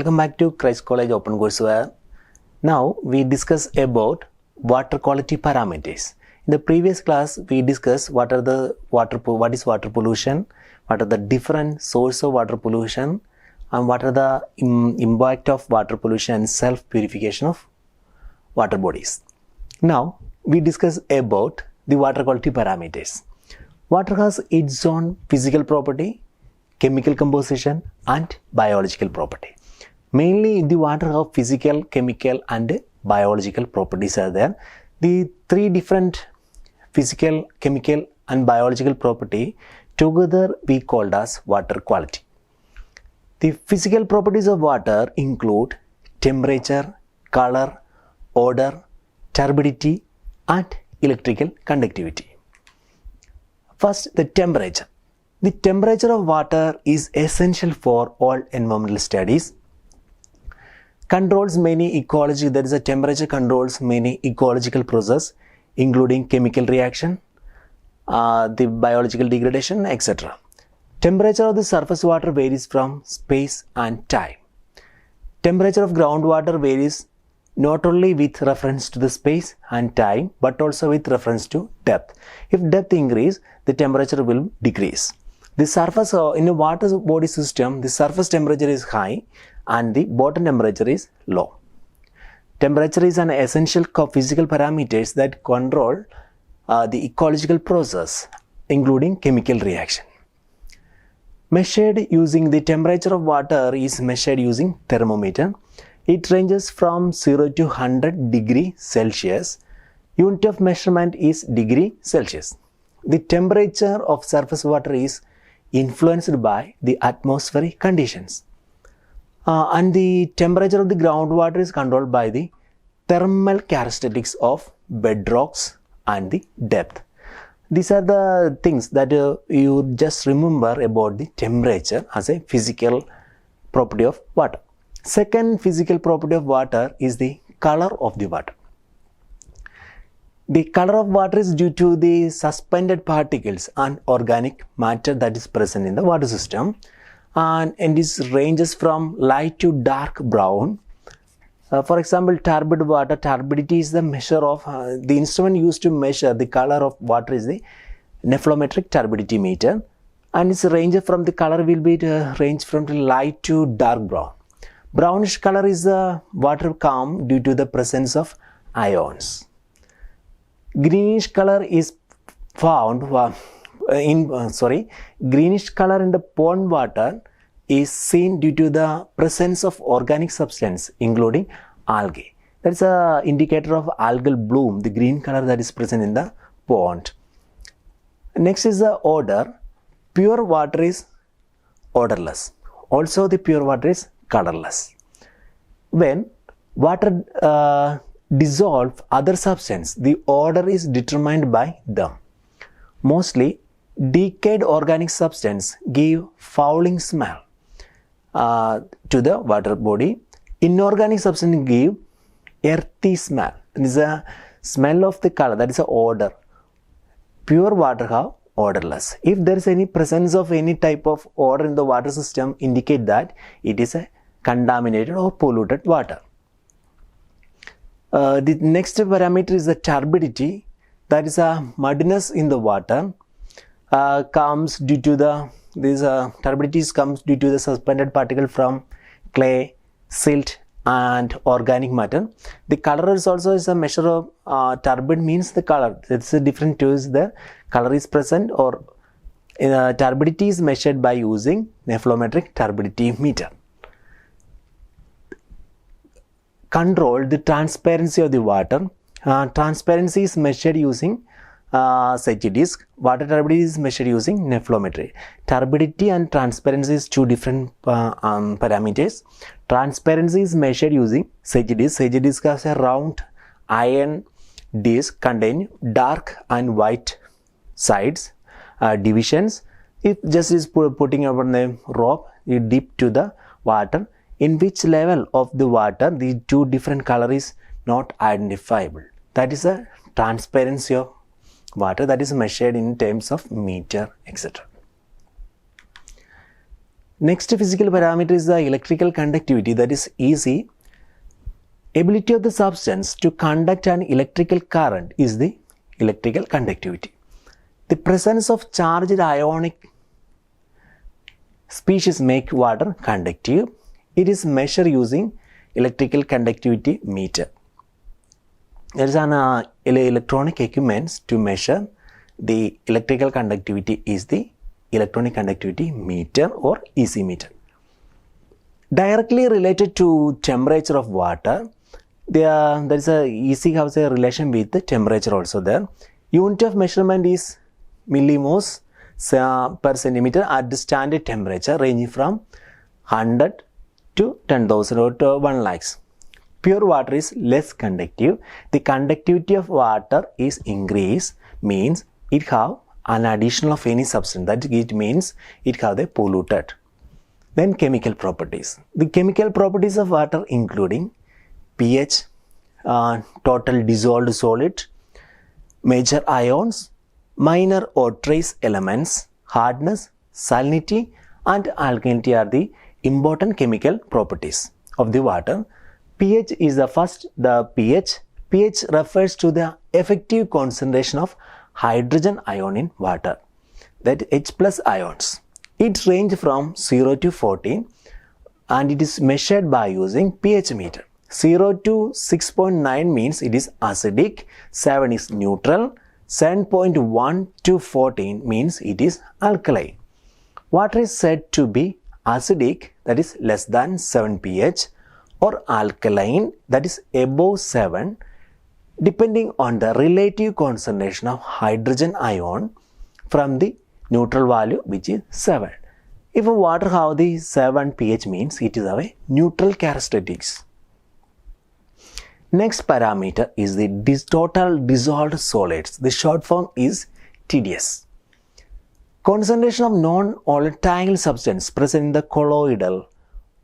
Welcome back to Christ College Open Courseware. Now we discuss about water quality parameters. In the previous class, we discussed what is water pollution, what are the different sources of water pollution, and what are the impact of water pollution and self-purification of water bodies. Now we discuss about the water quality parameters. Water has its own physical property, chemical composition and biological property. Mainly the water have physical, chemical and biological properties are there. The three different physical, chemical and biological property together we called as water quality. The physical properties of water include temperature, color, odor, turbidity and electrical conductivity. First, the temperature. The temperature of water is essential for all environmental studies. Controls many ecology, that is a temperature controls many ecological processes including chemical reaction, the biological degradation, etc. Temperature of the surface water varies from space and time. Temperature of groundwater varies not only with reference to the space and time but also with reference to depth. If depth increase, the temperature will decrease. The surface in a water body system, the surface temperature is high and the bottom temperature is low. Temperature is an essential physical parameters that control the ecological process including chemical reaction. Measured using the temperature of water is measured using thermometer. It ranges from 0 to 100 degree Celsius. Unit of measurement is degree Celsius. The temperature of surface water is influenced by the atmospheric conditions. And the temperature of the groundwater is controlled by the thermal characteristics of bedrocks and the depth. These are the things that you just remember about the temperature as a physical property of water. Second physical property of water is the color of the water. The color of water is due to the suspended particles and organic matter that is present in the water system, and this ranges from light to dark brown. For example, turbid water, turbidity is the measure of the instrument used to measure the color of water is the nephelometric turbidity meter, and its range from the color will be range from the light to dark brown. Brownish color is the water calm due to the presence of ions. Greenish color is found greenish color in the pond water is seen due to the presence of organic substance including algae. That's an indicator of algal bloom, the green color that is present in the pond. Next is the odor. Pure water is odorless. Also the pure water is colorless. When water dissolve other substance, the odor is determined by them. Mostly decayed organic substance give fouling smell to the water body. Inorganic substance give earthy smell. It is a smell of the color, that is a odor. Pure water have odorless. If there is any presence of any type of odor in the water system, indicate that it is a contaminated or polluted water. The next parameter is the turbidity, that is a muddiness in the water comes due to the turbidity comes due to the suspended particle from clay, silt and organic matter. The color is also a measure of turbid means the color. It's a different tools there. Color is present or turbidity is measured by using nephelometric turbidity meter. Control the transparency of the water. Transparency is measured using Secchi disk. Water turbidity is measured using nephelometry. Turbidity and transparency is two different parameters. Transparency is measured using Secchi disk. Secchi disk has a round iron disc containing dark and white sides divisions. If just is putting over the rope, you dip to the water. In which level of the water the two different color is not identifiable. That is a transparency of water that is measured in terms of meter, etc. Next physical parameter is the electrical conductivity, that is EC. Ability of the substance to conduct an electrical current is the electrical conductivity. The presence of charged ionic species make water conductive. It is measured using electrical conductivity meter. There is an electronic equipment to measure the electrical conductivity is the electronic conductivity meter or EC meter. Directly related to temperature of water, there is a EC has a relation with the temperature also there. Unit of measurement is millimoles per centimeter at the standard temperature ranging from 100 to 10,000 or to 1 lakhs. Pure water is less conductive. The conductivity of water is increased, means it have an addition of any substance, that it means it have the polluted. Then chemical properties. The chemical properties of water including pH, total dissolved solid, major ions, minor or trace elements, hardness, salinity and alkalinity are the important chemical properties of the water. pH is the first, pH refers to the effective concentration of hydrogen ion in water, that H plus ions. It ranges from 0 to 14 and it is measured by using pH meter. 0 to 6.9 means it is acidic, 7 is neutral, 7.1 to 14 means it is alkaline. Water is said to be acidic, that is less than 7 pH, or alkaline, that is above 7, depending on the relative concentration of hydrogen ion from the neutral value, which is 7. If a water have the 7 pH means it is a neutral characteristics. Next parameter is the total dissolved solids. The short form is TDS. Concentration of non-volatile substance present in the colloidal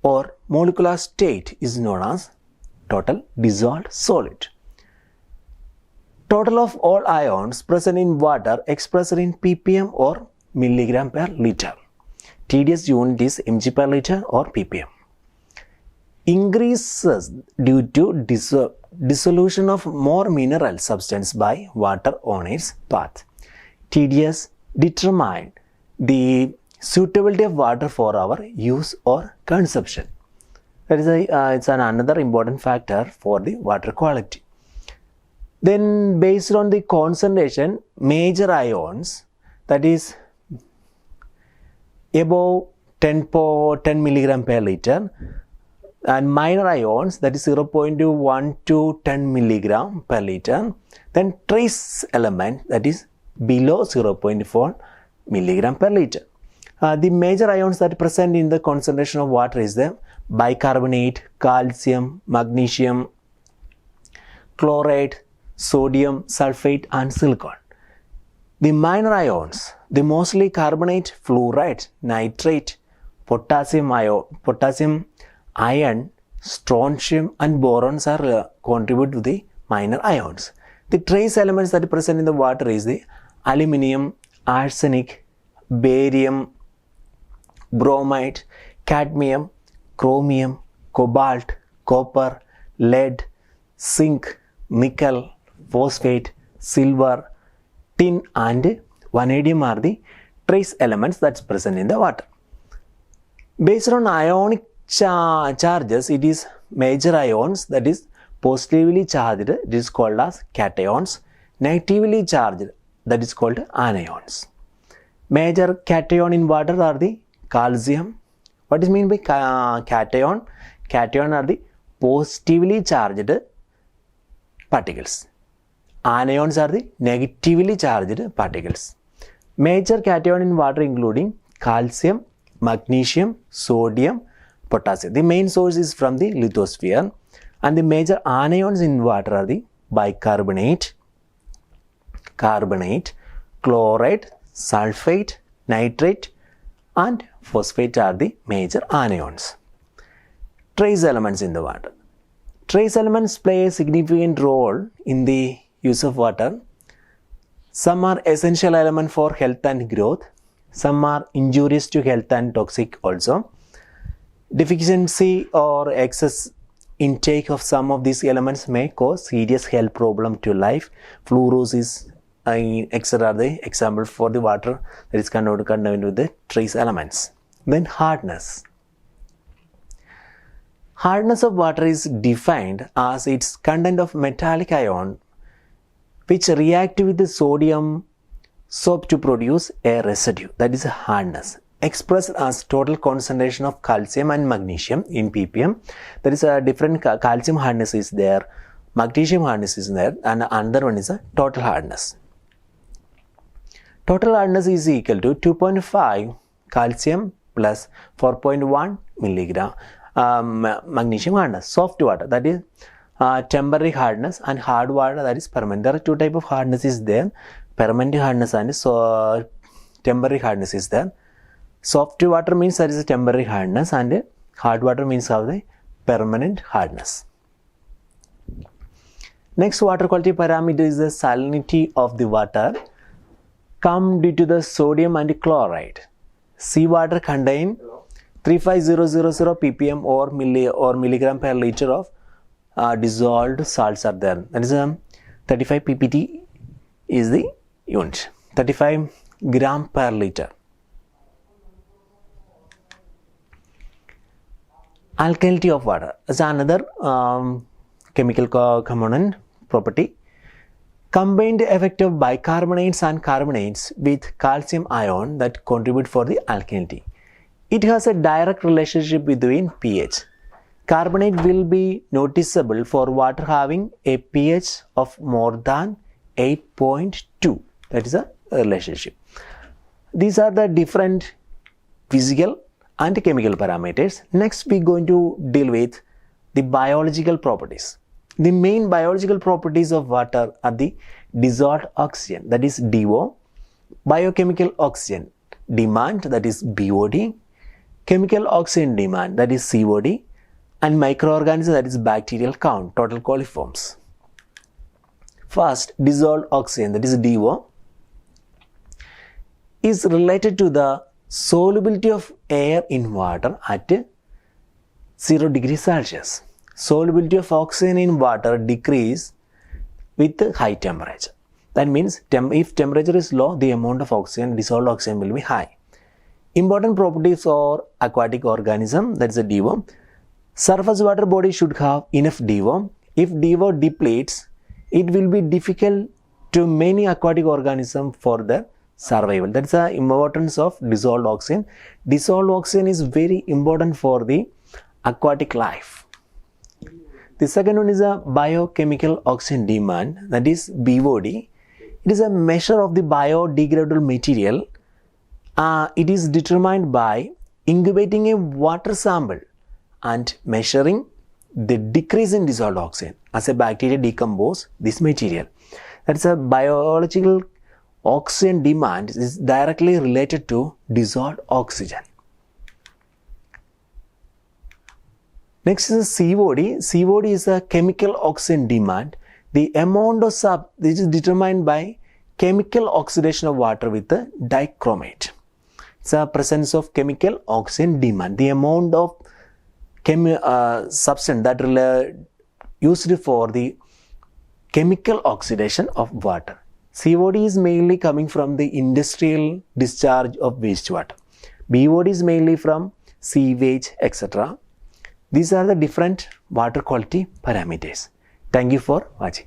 or molecular state is known as total dissolved solid. Total of all ions present in water expressed in ppm or milligram per liter. TDS unit is mg per liter or ppm. Increases due to dissolution of more mineral substance by water on its path. TDS determine the suitability of water for our use or consumption. That is it's another important factor for the water quality. Then based on the concentration, major ions, that is above 10 milligram per liter, and minor ions, that is 0.1 to 10 milligram per liter. Then trace element, that is below 0.4 milligram per liter. The major ions that are present in the concentration of water is the bicarbonate, calcium, magnesium, chloride, sodium, sulfate and silicon. The minor ions, the mostly carbonate, fluoride, nitrate, potassium, iron, strontium and borons are contribute to the minor ions. The trace elements that are present in the water is the aluminium, arsenic, barium, bromide, cadmium, chromium, cobalt, copper, lead, zinc, nickel, phosphate, silver, tin and vanadium are the trace elements that's present in the water. Based on ionic charges, it is major ions, that is positively charged, it is called as cations, negatively charged, that is called anions. Major cation in water are the calcium. What is mean by cation? Cation are the positively charged particles. Anions are the negatively charged particles. Major cation in water including calcium, magnesium, sodium, potassium. The main source is from the lithosphere, and the major anions in water are the bicarbonate, carbonate, chloride, sulfate, nitrate and phosphate are the major anions. Trace elements in the water. Trace elements play a significant role in the use of water. Some are essential elements for health and growth. Some are injurious to health and toxic also. Deficiency or excess intake of some of these elements may cause serious health problem to life. Fluorosis, etc. are the example for the water that is contained with the trace elements. Then hardness. Hardness of water is defined as its content of metallic ion which react with the sodium soap to produce a residue. That is hardness. Expressed as total concentration of calcium and magnesium in ppm. There is a different calcium hardness is there, magnesium hardness is there, and another one is a total hardness. Total hardness is equal to 2.5 calcium plus 4.1 milligram magnesium hardness. Soft water, that is temporary hardness, and hard water, that is permanent. There are two types of hardness is there, permanent hardness and temporary hardness is there. Soft water means that is a temporary hardness, and hard water means of the permanent hardness. Next water quality parameter is the salinity of the water come due to the sodium and chloride. Seawater contain 35000 ppm or milligram per liter of dissolved salts are there. That is 35 ppt is the unit, 35 gram per liter. Alkalinity of water is another chemical component property. Combined effect of bicarbonates and carbonates with calcium ion that contribute for the alkalinity. It has a direct relationship between pH. Carbonate will be noticeable for water having a pH of more than 8.2. That is a relationship. These are the different physical and chemical parameters. Next, we are going to deal with the biological properties. The main biological properties of water are the dissolved oxygen, that is DO, biochemical oxygen demand, that is BOD, chemical oxygen demand, that is COD, and microorganisms, that is bacterial count, total coliforms. First, dissolved oxygen, that is DO, is related to the solubility of air in water at 0 degrees Celsius. Solubility of oxygen in water decrease with high temperature. That means if temperature is low, the amount of oxygen, dissolved oxygen will be high. Important properties for aquatic organism, that is a DO. Surface water body should have enough DO. If DO depletes, it will be difficult to many aquatic organisms for their survival. That's the importance of dissolved oxygen. Dissolved oxygen is very important for the aquatic life. The second one is a biochemical oxygen demand, that is BOD. It is a measure of the biodegradable material. It is determined by incubating a water sample and measuring the decrease in dissolved oxygen as a bacteria decompose this material. That's a biological oxygen demand is directly related to dissolved oxygen. Next is COD. COD is a chemical oxygen demand. The amount of this is determined by chemical oxidation of water with the dichromate. It's a presence of chemical oxygen demand. The amount of substance that used for the chemical oxidation of water. COD is mainly coming from the industrial discharge of wastewater. BOD is mainly from sewage, etc. These are the different water quality parameters. Thank you for watching.